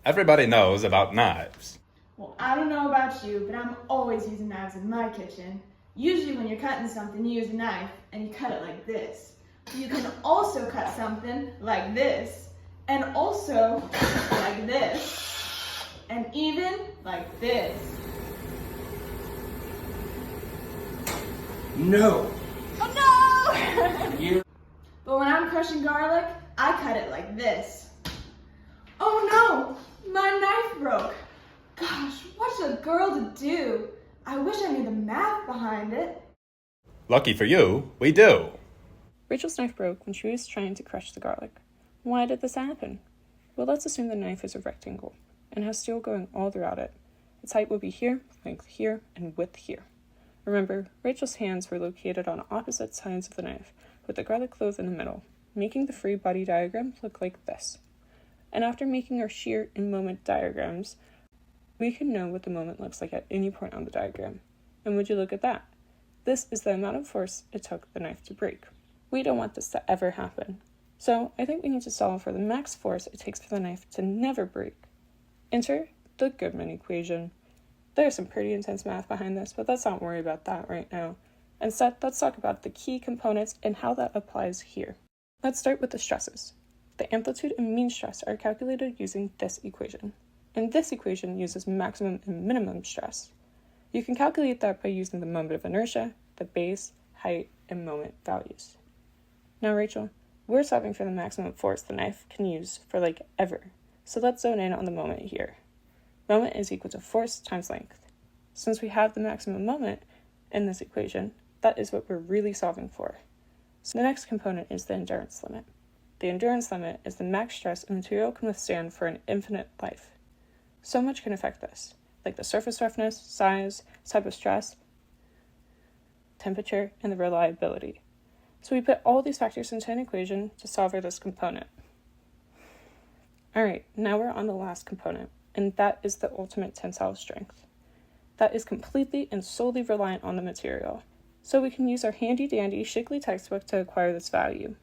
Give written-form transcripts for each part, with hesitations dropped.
Everybody knows about knives. Well, I don't know about you, but I'm always using knives in my kitchen. Usually when you're cutting something, you use a knife and you cut it like this. You can also cut something like this, and also like this, and even like this. No. Oh no! You. But when I'm crushing garlic, I cut it like this. Oh no! My knife broke. Gosh, what's a girl to do? I wish I knew the math behind it. Lucky for you, we do. Rachel's knife broke when she was trying to crush the garlic. Why did this happen? Well, let's assume the knife is a rectangle and has steel going all throughout it. Its height will be here, length here, and width here. Remember, Rachel's hands were located on opposite sides of the knife, with the garlic clove in the middle, making the free body diagram look like this. And after making our shear and moment diagrams, we can know what the moment looks like at any point on the diagram. And would you look at that? This is the amount of force it took the knife to break. We don't want this to ever happen. So I think we need to solve for the max force it takes for the knife to never break. Enter the Goodman equation. There's some pretty intense math behind this, but let's not worry about that right now. Instead, let's talk about the key components and how that applies here. Let's start with the stresses. The amplitude and mean stress are calculated using this equation. And this equation uses maximum and minimum stress. You can calculate that by using the moment of inertia, the base, height, and moment values. Now, Rachel, we're solving for the maximum force the knife can use for ever. So let's zone in on the moment here. Moment is equal to force times length. Since we have the maximum moment in this equation, that is what we're really solving for. So the next component is the endurance limit. The endurance limit is the max stress a material can withstand for an infinite life. So much can affect this, like the surface roughness, size, type of stress, temperature, and the reliability. So we put all these factors into an equation to solve for this component. Alright, now we're on the last component, and that is the ultimate tensile strength. That is completely and solely reliant on the material. So we can use our handy-dandy Shigley textbook to acquire this value.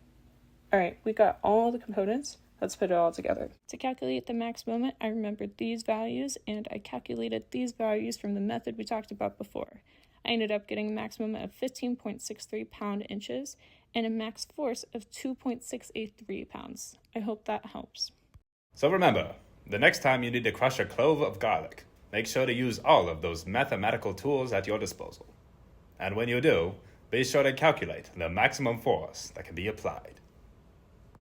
Alright, we got all the components. Let's put it all together. To calculate the max moment, I remembered these values, and I calculated these values from the method we talked about before. I ended up getting a max moment of 15.63 pound-inches and a max force of 2.683 pounds. I hope that helps. So remember, the next time you need to crush a clove of garlic, make sure to use all of those mathematical tools at your disposal. And when you do, be sure to calculate the maximum force that can be applied.